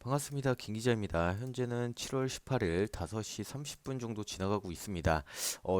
반갑습니다. 김 기자입니다. 현재는 7월 18일 5시 30분 정도 지나가고 있습니다.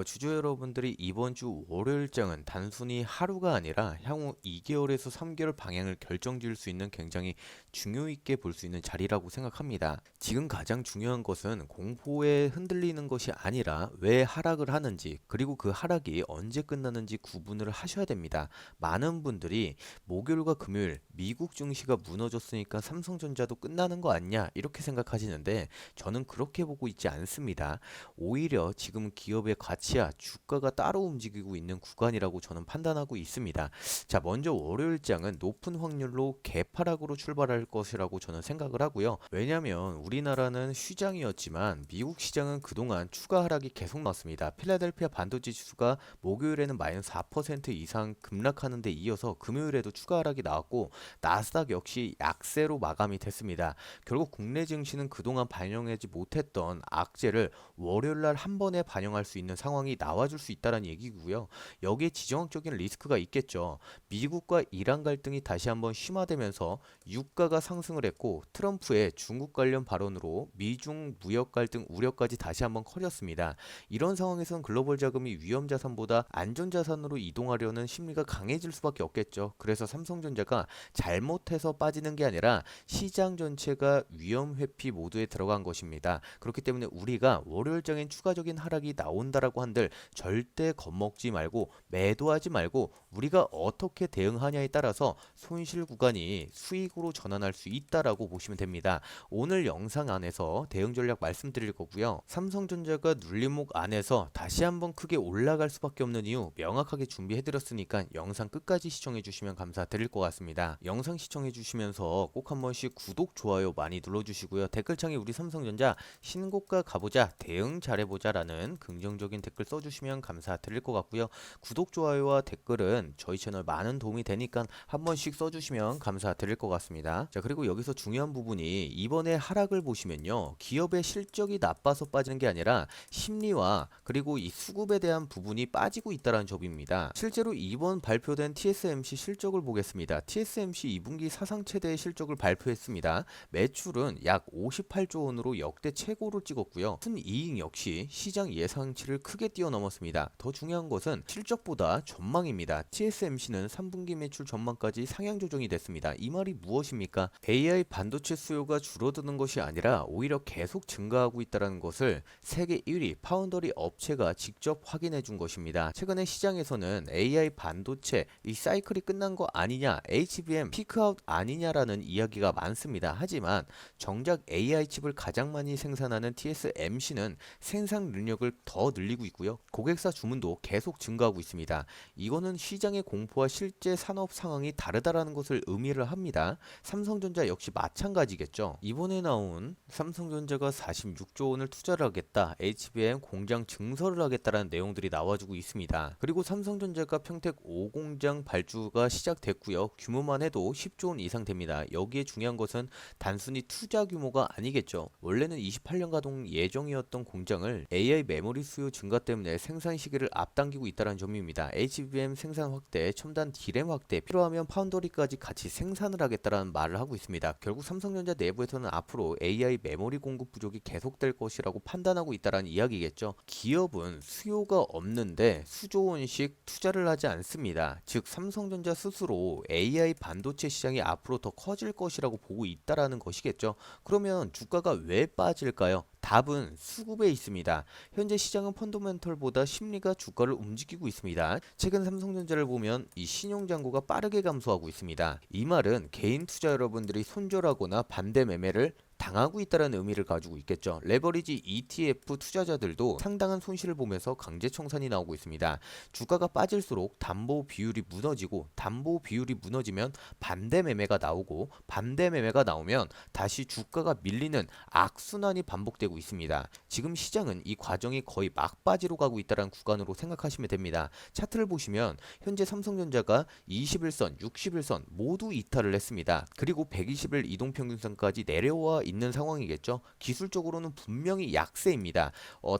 주주 여러분들이 이번 주 월요일장은 단순히 하루가 아니라 향후 2개월에서 3개월 방향을 결정지을 수 있는 굉장히 중요 있게 볼 수 있는 자리라고 생각합니다. 지금 가장 중요한 것은 공포에 흔들리는 것이 아니라 왜 하락을 하는지, 그리고 그 하락이 언제 끝나는지 구분을 하셔야 됩니다. 많은 분들이 목요일과 금요일 미국 증시가 무너졌으니까 삼성전자도 끝나는 거 아니냐 이렇게 생각하시는데 저는 그렇게 보고 있지 않습니다. 오히려 지금 기업의 가치와 주가가 따로 움직이고 있는 구간이라고 저는 판단하고 있습니다. 자, 먼저 월요일장은 높은 확률로 개파락으로 출발할 것이라고 저는 생각을 하고요. 왜냐하면 우리나라는 휴장이었지만 미국 시장은 그동안 추가 하락이 계속 났습니다. 필라델피아 반도체 지수가 목요일에는 마이너스 4% 이상 급락하는 데 이어서 금요일에도 추가 하락이 나왔고 나스닥 역시 약세로 마감이 됐습니다. 결국 국내 증시는 그동안 반영하지 못했던 악재를 월요일날 한 번에 반영할 수 있는 상황이 나와줄 수 있다는 얘기고요. 여기에 지정학적인 리스크가 있겠죠. 미국과 이란 갈등이 다시 한번 심화되면서 유가가 상승을 했고 트럼프의 중국 관련 발언으로 미중 무역 갈등 우려까지 다시 한번 커졌습니다. 이런 상황에서는 글로벌 자금이 위험 자산보다 안전 자산으로 이동하려는 심리가 강해질 수밖에 없겠죠. 그래서 삼성전자가 잘못해서 빠지는 게 아니라 시장 전체가 위험 회피 모드에 들어간 것입니다. 그렇기 때문에 우리가 월요일장엔 추가적인 하락이 나온다라고 한들 절대 겁먹지 말고 매도하지 말고 우리가 어떻게 대응하냐에 따라서 손실 구간이 수익으로 전환할 수 있다라고 보시면 됩니다. 오늘 영상 안에서 대응 전략 말씀드릴 거고요. 삼성전자가 눌림목 안에서 다시 한번 크게 올라갈 수밖에 없는 이유 명확하게 준비해드렸으니까 영상 끝까지 시청해주시면 감사드릴 것 같습니다. 영상 시청해주시면서 꼭 한 번씩 구독, 좋아요 많이 눌러주시고요. 댓글창에 우리 삼성전자 신고가 가보자, 대응 잘해보자 라는 긍정적인 댓글 써주시면 감사드릴 것 같고요. 구독, 좋아요와 댓글은 저희 채널 많은 도움이 되니까 한 번씩 써주시면 감사드릴 것 같습니다. 자, 그리고 여기서 중요한 부분이 이번에 하락을 보시면요. 기업의 실적이 나빠서 빠지는 게 아니라 심리와 그리고 이 수급에 대한 부분이 빠지고 있다는 점입니다. 실제로 이번 발표된 TSMC 실적을 보겠습니다. TSMC 2분기 사상 최대의 실적을 발표했습니다. 매출은 약 58조 원으로 역대 최고를 찍었고요. 순이익 역시 시장 예상치를 크게 뛰어넘었습니다. 더 중요한 것은 실적보다 전망입니다. TSMC는 3분기 매출 전망까지 상향 조정이 됐습니다. 이 말이 무엇입니까? AI 반도체 수요가 줄어드는 것이 아니라 오히려 계속 증가하고 있다는 것을 세계 1위 파운더리 업체가 직접 확인해 준 것입니다. 최근에 시장에서는 AI 반도체 이 사이클이 끝난 거 아니냐, HBM 피크아웃 아니냐라는 이야기가 많습니다. 하지만 정작 AI 칩을 가장 많이 생산하는 TSMC는 생산 능력을 더 늘리고 있고요. 고객사 주문도 계속 증가하고 있습니다. 이거는 시장의 공포와 실제 산업 상황이 다르다라는 것을 의미를 합니다. 삼성전자 역시 마찬가지겠죠. 이번에 나온 삼성전자가 46조 원을 투자를 하겠다, HBM 공장 증설을 하겠다라는 내용들이 나와주고 있습니다. 그리고 삼성전자가 평택 5공장 발주가 시작됐고요. 규모만 해도 10조 원 이상 됩니다. 여기에 중요한 것은 단순히 투자 규모가 아니겠죠. 원래는 28년 가동 예정이었던 공장을 AI 메모리 수요 증가 때문에 생산 시기를 앞당기고 있다는 점입니다. HBM 생산 확대, 첨단 D램 확대, 필요하면 파운더리까지 같이 생산을 하겠다라는 말을 하고 있습니다. 결국 삼성전자 내부에서는 앞으로 AI 메모리 공급 부족이 계속될 것이라고 판단하고 있다는 이야기겠죠. 기업은 수요가 없는데 수조 원씩 투자를 하지 않습니다. 즉 삼성전자 스스로 AI 반도체 시장이 앞으로 더 커질 것이라고 보고 있다라는 것이겠죠. 그러면 주가가 왜 빠질까요? 답은 수급에 있습니다. 현재 시장은 펀더멘털보다 심리가 주가를 움직이고 있습니다. 최근 삼성전자를 보면 이 신용잔고가 빠르게 감소하고 있습니다. 이 말은 개인 투자 여러분들이 손절하거나 반대 매매를 당하고 있다는 의미를 가지고 있겠죠. 레버리지 ETF 투자자들도 상당한 손실을 보면서 강제 청산이 나오고 있습니다. 주가가 빠질수록 담보 비율이 무너지고 담보 비율이 무너지면 반대 매매가 나오고 반대 매매가 나오면 다시 주가가 밀리는 악순환이 반복되고 있습니다. 지금 시장은 이 과정이 거의 막바지로 가고 있다는 구간으로 생각하시면 됩니다. 차트를 보시면 현재 삼성전자가 21선, 61선 모두 이탈을 했습니다. 그리고 120일 이동평균선까지 내려와 있는 상황이겠죠. 기술적으로는 분명히 약세입니다.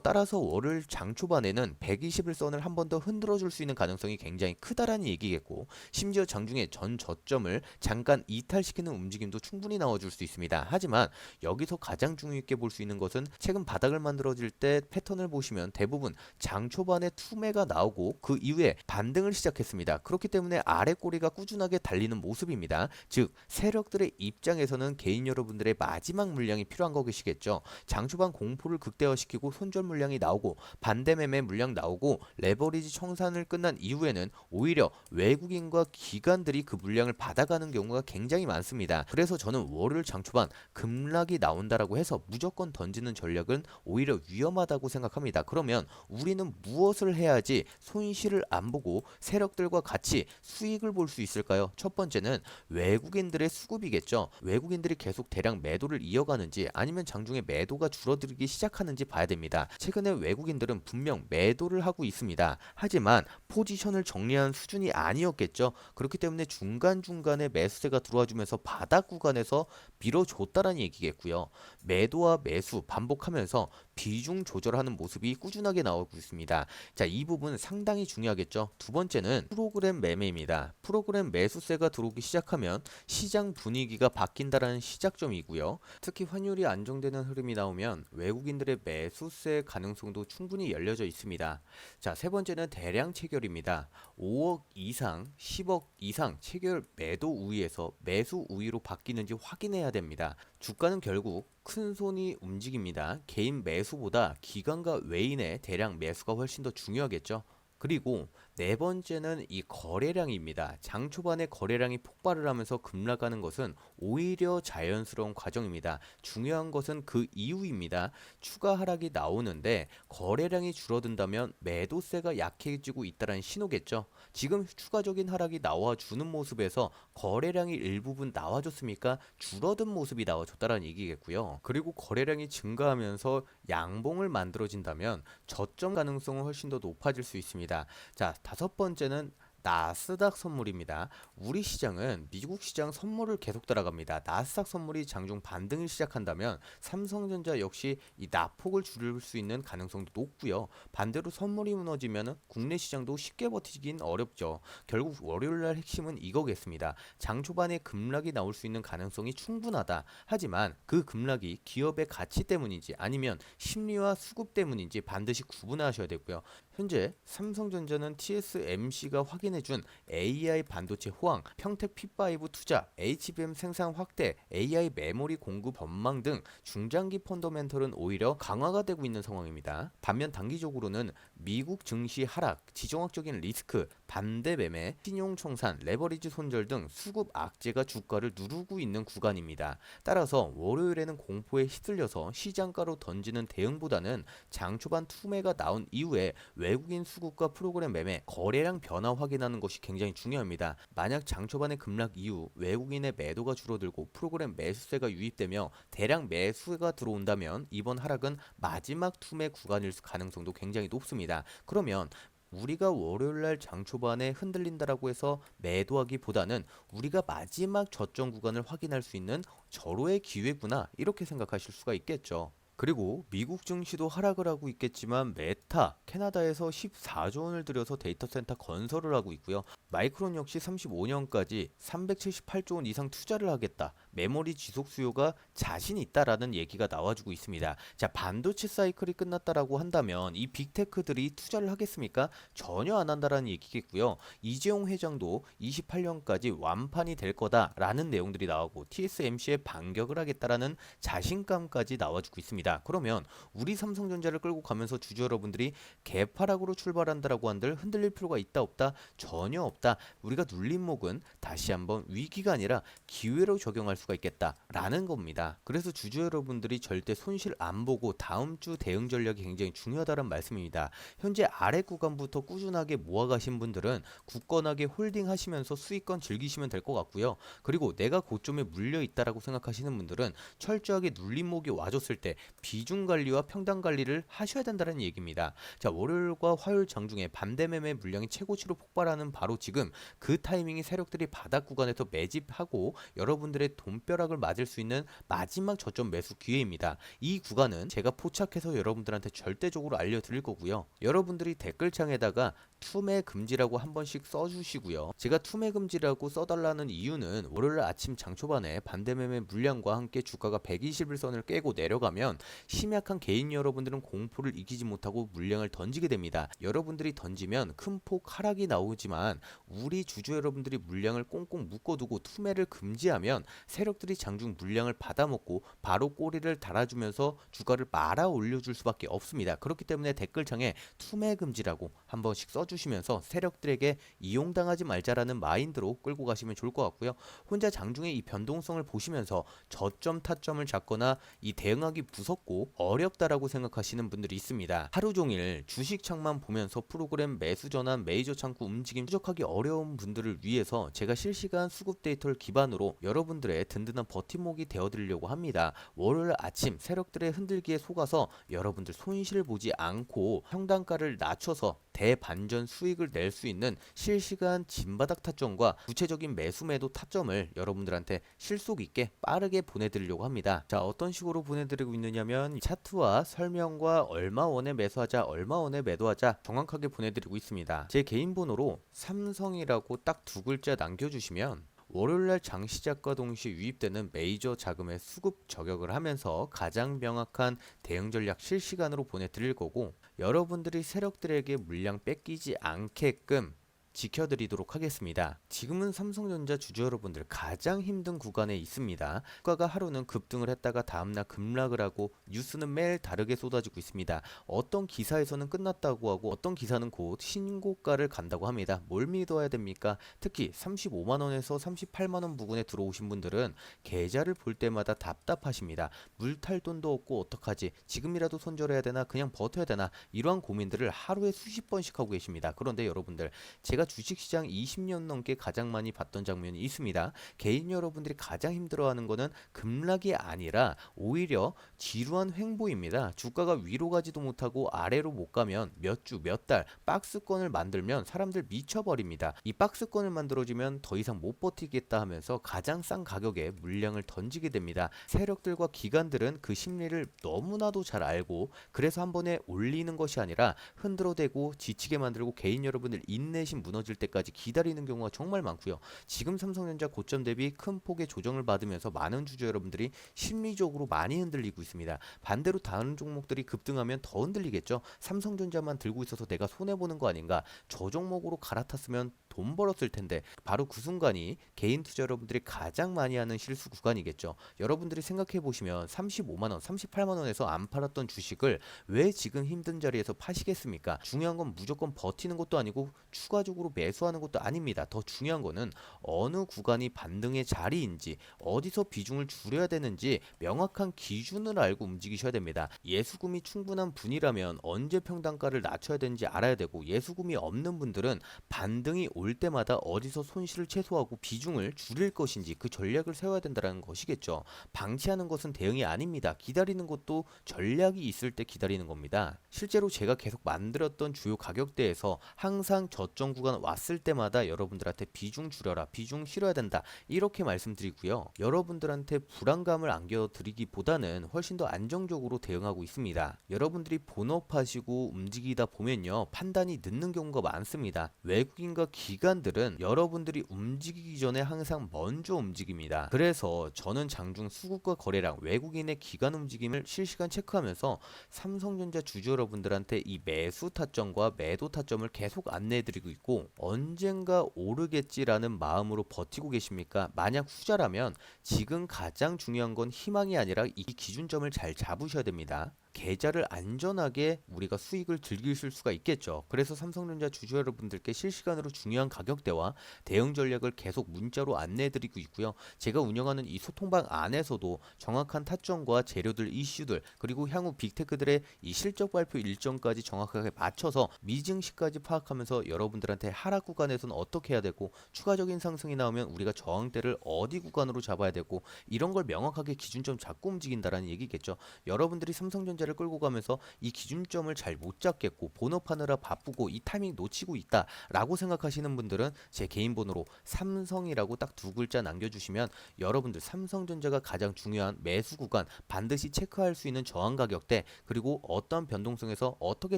따라서 월요일 장 초반에는 120일선을 한 번 더 흔들어 줄 수 있는 가능성이 굉장히 크다라는 얘기겠고, 심지어 장중에 전 저점을 잠깐 이탈시키는 움직임도 충분히 나와줄 수 있습니다. 하지만 여기서 가장 중요 있게 볼 수 있는 것은 최근 바닥을 만들어질 때 패턴을 보시면 대부분 장 초반에 투매가 나오고 그 이후에 반등을 시작했습니다. 그렇기 때문에 아래 꼬리가 꾸준하게 달리는 모습입니다. 즉 세력들의 입장에서는 개인 여러분들의 마지막 물량이 필요한 것이겠죠. 장 초반 공포를 극대화시키고 손절 물량이 나오고 반대 매매 물량 나오고 레버리지 청산을 끝난 이후에는 오히려 외국인과 기관들이 그 물량을 받아가는 경우가 굉장히 많습니다. 그래서 저는 월요일 장 초반 급락이 나온다라고 해서 무조건 던지는 전략은 오히려 위험하다고 생각합니다. 그러면 우리는 무엇을 해야지 손실을 안 보고 세력들과 같이 수익을 볼 수 있을까요? 첫 번째는 외국인들의 수급이겠죠. 외국인들이 계속 대량 매도를 이어가는지 아니면 장중에 매도가 줄어들기 시작하는지 봐야 됩니다. 최근에 외국인들은 분명 매도를 하고 있습니다. 하지만 포지션을 정리한 수준이 아니었겠죠. 그렇기 때문에 중간중간에 매수세가 들어와주면서 바닥 구간에서 밀어줬다라는 얘기겠고요. 매도와 매수 반복하면서 비중 조절하는 모습이 꾸준하게 나오고 있습니다. 자, 이 부분 상당히 중요하겠죠. 두 번째는 프로그램 매매입니다. 프로그램 매수세가 들어오기 시작하면 시장 분위기가 바뀐다라는 시작점이고요. 특히 환율이 안정되는 흐름이 나오면 외국인들의 매수세 가능성도 충분히 열려져 있습니다. 자, 세 번째는 대량 체결입니다. 5억 이상, 10억 이상 체결 매도 우위에서 매수 우위로 바뀌는지 확인해야 됩니다. 주가는 결국 큰 손이 움직입니다. 개인 매수보다 기관과 외인의 대량 매수가 훨씬 더 중요하겠죠. 그리고 네 번째는 이 거래량입니다. 장 초반에 거래량이 폭발을 하면서 급락하는 것은 오히려 자연스러운 과정입니다. 중요한 것은 그 이후입니다. 추가 하락이 나오는데 거래량이 줄어든다면 매도세가 약해지고 있다는 신호겠죠. 지금 추가적인 하락이 나와주는 모습에서 거래량이 일부분 나와줬습니까? 줄어든 모습이 나와줬다는 얘기겠고요. 그리고 거래량이 증가하면서 양봉을 만들어진다면 저점 가능성은 훨씬 더 높아질 수 있습니다. 자, 다섯 번째는 나스닥 선물입니다. 우리 시장은 미국 시장 선물을 계속 따라갑니다. 나스닥 선물이 장중 반등을 시작한다면 삼성전자 역시 이 낙폭을 줄일 수 있는 가능성도 높고요. 반대로 선물이 무너지면 국내 시장도 쉽게 버티긴 어렵죠. 결국 월요일날 핵심은 이거겠습니다. 장 초반에 급락이 나올 수 있는 가능성이 충분하다. 하지만 그 급락이 기업의 가치 때문인지 아니면 심리와 수급 때문인지 반드시 구분하셔야 되고요. 현재 삼성전자는 TSMC가 확인해준 AI 반도체 호황, 평택 P5 투자, HBM 생산 확대, AI 메모리 공급 전망 등 중장기 펀더멘털은 오히려 강화가 되고 있는 상황입니다. 반면 단기적으로는 미국 증시 하락, 지정학적인 리스크, 반대 매매, 신용 청산, 레버리지 손절 등 수급 악재가 주가를 누르고 있는 구간입니다. 따라서 월요일에는 공포에 휩쓸려서 시장가로 던지는 대응보다는 장 초반 투매가 나온 이후에 외국인 수급과 프로그램 매매, 거래량 변화 확인하는 것이 굉장히 중요합니다. 만약 장 초반의 급락 이후 외국인의 매도가 줄어들고 프로그램 매수세가 유입되며 대량 매수가 들어온다면 이번 하락은 마지막 투매 구간일 가능성도 굉장히 높습니다. 그러면 우리가 월요일날 장 초반에 흔들린다라고 해서 매도하기보다는 우리가 마지막 저점 구간을 확인할 수 있는 절호의 기회구나 이렇게 생각하실 수가 있겠죠. 그리고 미국 증시도 하락을 하고 있겠지만 메타, 캐나다에서 14조 원을 들여서 데이터 센터 건설을 하고 있고요. 마이크론 역시 35년까지 378조 원 이상 투자를 하겠다. 메모리 지속 수요가 자신 있다라는 얘기가 나와주고 있습니다. 자, 반도체 사이클이 끝났다라고 한다면 이 빅테크들이 투자를 하겠습니까? 전혀 안 한다라는 얘기겠고요. 이재용 회장도 28년까지 완판이 될 거다라는 내용들이 나오고 TSMC에 반격을 하겠다라는 자신감까지 나와주고 있습니다. 그러면 우리 삼성전자를 끌고 가면서 주주 여러분들이 개파락으로 출발한다라고 한들 흔들릴 필요가 있다 없다? 전혀 없다. 우리가 눌림목은 다시 한번 위기가 아니라 기회로 적용할 수가 있겠다라는 겁니다. 그래서 주주 여러분들이 절대 손실 안 보고 다음 주 대응 전략이 굉장히 중요하다는 말씀입니다. 현재 아래 구간부터 꾸준하게 모아가신 분들은 굳건하게 홀딩하시면서 수익권 즐기시면 될 것 같고요. 그리고 내가 고점에 물려 있다라고 생각하시는 분들은 철저하게 눌림목이 와줬을 때 비중 관리와 평단 관리를 하셔야 된다는 얘기입니다. 자, 월요일과 화요일 장중에 반대 매매 물량이 최고치로 폭발하는 바로 지금 그 타이밍이 세력들이 바닥 구간에서 매집하고 여러분들의 돈벼락을 맞을 수 있는 마지막 저점 매수 기회입니다. 이 구간은 제가 포착해서 여러분들한테 절대적으로 알려드릴 거고요. 여러분들이 댓글창에다가 투매 금지라고 한 번씩 써주시고요. 제가 투매 금지라고 써달라는 이유는 월요일 아침 장 초반에 반대매매 물량과 함께 주가가 121선을 깨고 내려가면 심약한 개인 여러분들은 공포를 이기지 못하고 물량을 던지게 됩니다. 여러분들이 던지면 큰 폭 하락이 나오지만 우리 주주 여러분들이 물량을 꽁꽁 묶어두고 투매를 금지하면 세력들이 장중 물량을 받아먹고 바로 꼬리를 달아주면서 주가를 말아 올려줄 수밖에 없습니다. 그렇기 때문에 댓글창에 투매 금지라고 한 번씩 써주시면서 세력들에게 이용당하지 말자라는 마인드로 끌고 가시면 좋을 것 같고요. 혼자 장중에 이 변동성을 보시면서 저점 타점을 잡거나 이 대응하기 무섭고 어렵다라고 생각하시는 분들이 있습니다. 하루 종일 주식창만 보면서 프로그램 매수 전환 메이저 창구 움직임 추적하기 어려운 분들을 위해서 제가 실시간 수급 데이터를 기반으로 여러분들의 든든한 버팀목이 되어드리려고 합니다. 월요일 아침 세력들의 흔들기에 속아서 여러분들 손실 보지 않고 평단가를 낮춰서 대반전 수익을 낼 수 있는 실시간 진바닥 타점과 구체적인 매수 매도 타점을 여러분들한테 실속 있게 빠르게 보내드리려고 합니다. 자, 어떤 식으로 보내드리고 있느냐면 차트와 설명과 얼마 원에 매수하자 얼마 원에 매도하자 정확하게 보내드리고 있습니다. 제 개인 번호로 삼성이라고 딱 두 글자 남겨주시면 월요일날 장 시작과 동시에 유입되는 메이저 자금의 수급 저격을 하면서 가장 명확한 대응 전략 실시간으로 보내드릴 거고, 여러분들이 세력들에게 물량 뺏기지 않게끔 지켜드리도록 하겠습니다. 지금은 삼성전자 주주 여러분들 가장 힘든 구간에 있습니다. 주가가 하루는 급등을 했다가 다음날 급락을 하고 뉴스는 매일 다르게 쏟아지고 있습니다. 어떤 기사에서는 끝났다고 하고 어떤 기사는 곧 신고가를 간다고 합니다. 뭘 믿어야 됩니까? 특히 35만원에서 38만원 부근에 들어오신 분들은 계좌를 볼 때마다 답답하십니다. 물 탈 돈도 없고 어떡하지? 지금이라도 손절해야 되나? 그냥 버텨야 되나? 이러한 고민들을 하루에 수십 번씩 하고 계십니다. 그런데 여러분들, 제가 주식시장 20년 넘게 가장 많이 봤던 장면이 있습니다. 개인 여러분들이 가장 힘들어하는 거는 급락이 아니라 오히려 지루한 횡보입니다. 주가가 위로 가지도 못하고 아래로 못 가면 몇 주, 몇 달 박스권을 만들면 사람들 미쳐버립니다. 이 박스권을 만들어지면 더 이상 못 버티겠다 하면서 가장 싼 가격에 물량을 던지게 됩니다. 세력들과 기관들은 그 심리를 너무나도 잘 알고, 그래서 한 번에 올리는 것이 아니라 흔들어대고 지치게 만들고 개인 여러분들 인내심 무너질 때까지 기다리는 경우가 정말 많고요. 지금 삼성전자 고점 대비 큰 폭의 조정을 받으면서 많은 주주 여러분들이 심리적으로 많이 흔들리고 있습니다. 반대로 다른 종목들이 급등하면 더 흔들리겠죠. 삼성전자만 들고 있어서 내가 손해보는 거 아닌가, 저 종목으로 갈아탔으면 돈 벌었을 텐데, 바로 그 순간이 개인 투자 여러분들이 가장 많이 하는 실수 구간이겠죠. 여러분들이 생각해 보시면 35만원, 38만원에서 안 팔았던 주식을 왜 지금 힘든 자리에서 파시겠습니까? 중요한 건 무조건 버티는 것도 아니고 추가적으로 매수하는 것도 아닙니다. 더 중요한 거는 어느 구간이 반등의 자리인지, 어디서 비중을 줄여야 되는지 명확한 기준을 알고 움직이셔야 됩니다. 예수금이 충분한 분이라면 언제 평단가를 낮춰야 되는지 알아야 되고, 예수금이 없는 분들은 반등이 올 때마다 어디서 손실을 최소화하고 비중을 줄일 것인지 그 전략을 세워야 된다는 것이겠죠. 방치하는 것은 대응이 아닙니다. 기다리는 것도 전략이 있을 때 기다리는 겁니다. 실제로 제가 계속 만들었던 주요 가격대에서 항상 저점 구간 왔을 때마다 여러분들한테 비중 줄여라, 비중 실어야 된다, 이렇게 말씀드리고요. 여러분들한테 불안감을 안겨드리기보다는 훨씬 더 안정적으로 대응하고 있습니다. 여러분들이 본업하시고 움직이다 보면요, 판단이 늦는 경우가 많습니다. 외국인과 기관들은 여러분들이 움직이기 전에 항상 먼저 움직입니다. 그래서 저는 장중 수급과 거래량, 외국인의 기관 움직임을 실시간 체크하면서 삼성전자 주주 여러분들한테 이 매수 타점과 매도 타점을 계속 안내해드리고 있고, 언젠가 오르겠지라는 마음으로 버티고 계십니까? 만약 후자라면 지금 가장 중요한 건 희망이 아니라 이 기준점을 잘 잡으셔야 됩니다. 계좌를 안전하게 우리가 수익을 즐기실 수가 있겠죠. 그래서 삼성전자 주주 여러분들께 실시간으로 중요한 가격대와 대응 전략을 계속 문자로 안내해드리고 있고요. 제가 운영하는 이 소통방 안에서도 정확한 타점과 재료들, 이슈들, 그리고 향후 빅테크들의 이 실적 발표 일정까지 정확하게 맞춰서 미증시까지 파악하면서 여러분들한테 하락 구간에서는 어떻게 해야 되고, 추가적인 상승이 나오면 우리가 저항대를 어디 구간으로 잡아야 되고, 이런 걸 명확하게 기준점 잡고 움직인다라는 얘기겠죠. 여러분들이 삼성전자 삼성전자를 끌고 가면서 이 기준점을 잘 못 잡겠고 본업하느라 바쁘고 이 타이밍 놓치고 있다라고 생각하시는 분들은 제 개인 번호로 삼성이라고 딱 두 글자 남겨주시면 여러분들 삼성전자가 가장 중요한 매수 구간 반드시 체크할 수 있는 저항 가격대 그리고 어떤 변동성에서 어떻게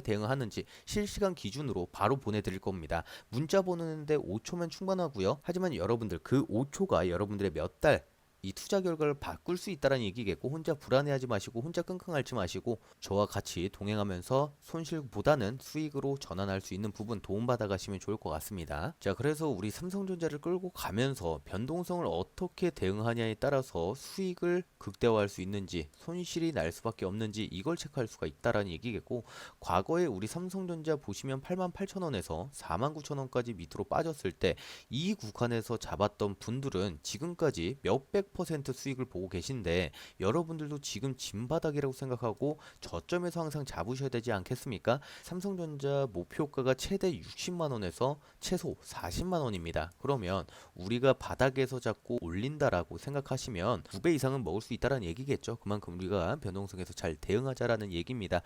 대응하는지 실시간 기준으로 바로 보내드릴 겁니다. 문자 보내는데 5초면 충분하고요. 하지만 여러분들 그 5초가 여러분들의 몇 달 이 투자 결과를 바꿀 수 있다는 얘기겠고 혼자 불안해하지 마시고 혼자 끙끙 앓지 마시고 저와 같이 동행하면서 손실보다는 수익으로 전환할 수 있는 부분 도움받아 가시면 좋을 것 같습니다. 자, 그래서 우리 삼성전자를 끌고 가면서 변동성을 어떻게 대응하냐에 따라서 수익을 극대화할 수 있는지 손실이 날 수밖에 없는지 이걸 체크할 수가 있다라는 얘기겠고 과거에 우리 삼성전자 보시면 88,000원에서 49,000원까지 밑으로 빠졌을 때 이 구간에서 잡았던 분들은 지금까지 몇백 퍼센트 수익을 보고 계신데 여러분들도 지금 진바닥이라고 생각하고 저점에서 항상 잡으셔야 되지 않겠습니까? 삼성전자 목표가가 최대 60만 원에서 최소 40만 원입니다. 그러면 우리가 바닥에서 잡고 올린다라고 생각하시면 9배 이상은 먹을 수 있다는 얘기겠죠. 그만큼 우리가 변동성에서 잘 대응하자라는 얘기입니다.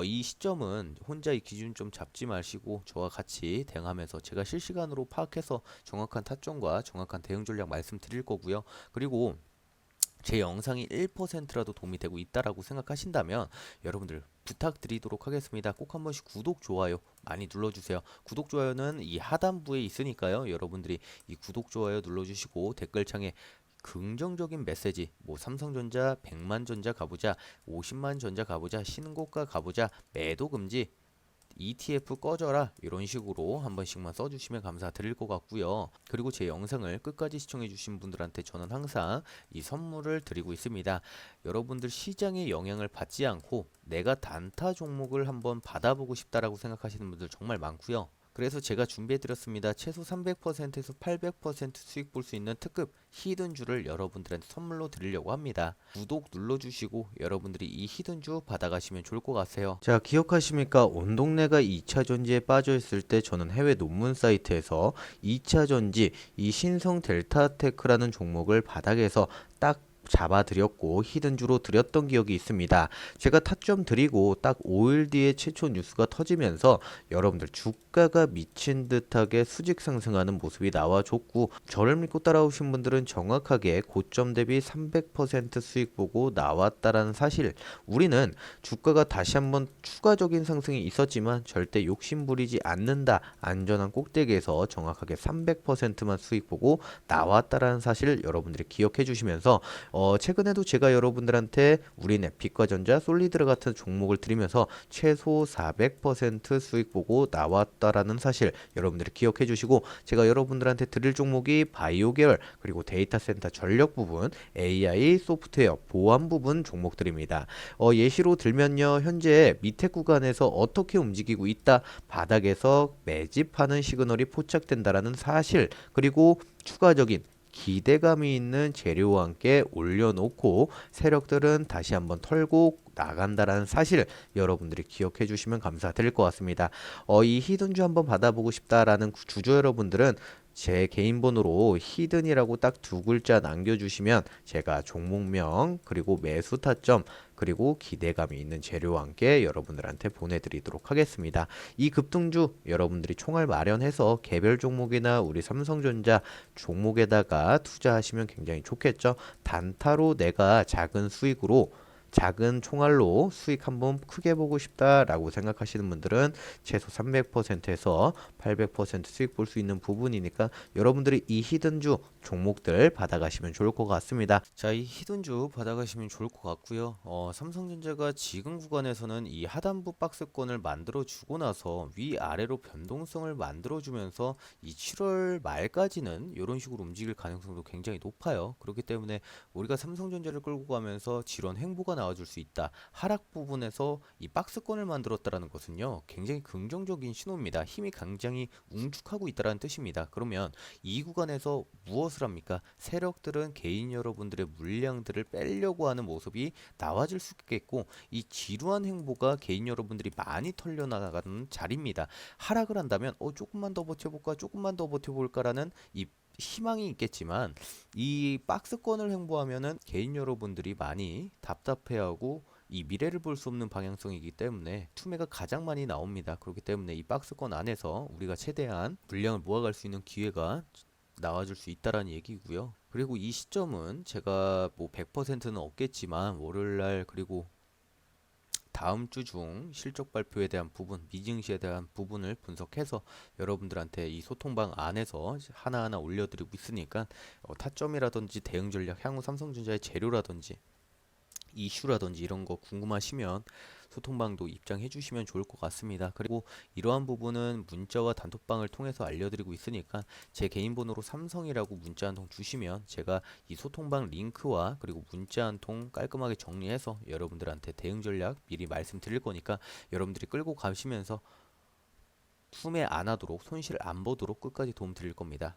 이 시점은 혼자 이 기준 좀 잡지 마시고 저와 같이 대응하면서 제가 실시간으로 파악해서 정확한 타점과 정확한 대응 전략 말씀드릴 거고요. 그리고 제 영상이 1%라도 도움이 되고 있다라고 생각하신다면 여러분들 부탁드리도록 하겠습니다. 꼭 한 번씩 구독, 좋아요 많이 눌러주세요. 구독, 좋아요는 이 하단부에 있으니까요. 여러분들이 이 구독, 좋아요 눌러주시고 댓글창에 긍정적인 메시지 뭐 삼성전자 100만 전자 가보자 50만 전자 가보자 신고가 가보자 매도 금지 ETF 꺼져라 이런 식으로 한 번씩만 써주시면 감사드릴 것 같고요. 그리고 제 영상을 끝까지 시청해주신 분들한테 저는 항상 이 선물을 드리고 있습니다. 여러분들 시장의 영향을 받지 않고 내가 단타 종목을 한번 받아보고 싶다라고 생각하시는 분들 정말 많고요. 그래서 제가 준비해드렸습니다. 최소 300%에서 800% 수익 볼 수 있는 특급 히든주를 여러분들한테 선물로 드리려고 합니다. 구독 눌러주시고 여러분들이 이 히든주 받아가시면 좋을 것 같아요. 자, 기억하십니까? 온 동네가 2차 전지에 빠져 있을 때 저는 해외 논문 사이트에서 2차 전지 이 신성 델타테크라는 종목을 바닥에서 딱 잡아드렸고 히든주로 드렸던 기억이 있습니다. 제가 타점 드리고 딱 5일 뒤에 최초 뉴스가 터지면서 여러분들 주가가 미친 듯하게 수직 상승하는 모습이 나와줬고 저를 믿고 따라오신 분들은 정확하게 고점 대비 300% 수익 보고 나왔다라는 사실 우리는 주가가 다시 한번 추가적인 상승이 있었지만 절대 욕심 부리지 않는다. 안전한 꼭대기에서 정확하게 300%만 수익 보고 나왔다라는 사실 여러분들이 기억해 주시면서 최근에도 제가 여러분들한테 우리네 빛과전자, 솔리드라 같은 종목을 드리면서 최소 400% 수익 보고 나왔다라는 사실 여러분들이 기억해 주시고 제가 여러분들한테 드릴 종목이 바이오 계열 그리고 데이터 센터 전력 부분, AI, 소프트웨어, 보안 부분 종목들입니다. 예시로 들면요. 현재 밑에 구간에서 어떻게 움직이고 있다. 바닥에서 매집하는 시그널이 포착된다라는 사실 그리고 추가적인 기대감이 있는 재료와 함께 올려놓고 세력들은 다시 한번 털고 나간다라는 사실 여러분들이 기억해 주시면 감사드릴 것 같습니다. 이 히든주 한번 받아보고 싶다라는 주주 여러분들은 제 개인 번호로 히든이라고 딱 두 글자 남겨주시면 제가 종목명 그리고 매수 타점 그리고 기대감이 있는 재료와 함께 여러분들한테 보내드리도록 하겠습니다. 이 급등주 여러분들이 총알 마련해서 개별 종목이나 우리 삼성전자 종목에다가 투자하시면 굉장히 좋겠죠. 단타로 내가 작은 수익으로 작은 총알로 수익 한번 크게 보고 싶다라고 생각하시는 분들은 최소 300%에서 800% 수익 볼 수 있는 부분이니까 여러분들이 이 히든주 종목들 받아가시면 좋을 것 같습니다. 자, 이 히든주 받아가시면 좋을 것 같고요. 삼성전자가 지금 구간에서는 이 하단부 박스권을 만들어 주고 나서 위아래로 변동성을 만들어 주면서 이 7월 말까지는 이런 식으로 움직일 가능성도 굉장히 높아요. 그렇기 때문에 우리가 삼성전자를 끌고 가면서 지런 행보가 나와줄 수 있다. 하락 부분에서 이 박스권을 만들었다라는 것은요. 굉장히 긍정적인 신호입니다. 힘이 굉장히 웅축하고 있다는 뜻입니다. 그러면 이 구간에서 무엇을 합니까? 세력들은 개인 여러분들의 물량들을 빼려고 하는 모습이 나와줄 수 있겠고 이 지루한 행보가 개인 여러분들이 많이 털려나가는 자리입니다. 하락을 한다면 조금만 더 버텨볼까 조금만 더 버텨볼까라는 이 희망이 있겠지만 이 박스권을 횡보하면은 개인 여러분들이 많이 답답해하고 이 미래를 볼 수 없는 방향성이기 때문에 투매가 가장 많이 나옵니다. 그렇기 때문에 이 박스권 안에서 우리가 최대한 물량을 모아갈 수 있는 기회가 나와줄 수 있다라는 얘기고요. 그리고 이 시점은 제가 뭐 100%는 없겠지만 월요일날 그리고 다음 주 중 실적 발표에 대한 부분, 미증시에 대한 부분을 분석해서 여러분들한테 이 소통방 안에서 하나하나 올려드리고 있으니까 타점이라든지 대응 전략, 향후 삼성전자의 재료라든지 이슈라든지 이런 거 궁금하시면 소통방도 입장해 주시면 좋을 것 같습니다. 그리고 이러한 부분은 문자와 단톡방을 통해서 알려드리고 있으니까 제 개인 번호로 삼성이라고 문자 한 통 주시면 제가 이 소통방 링크와 그리고 문자 한 통 깔끔하게 정리해서 여러분들한테 대응 전략 미리 말씀드릴 거니까 여러분들이 끌고 가시면서 투매 안 하도록 손실 안 보도록 끝까지 도움 드릴 겁니다.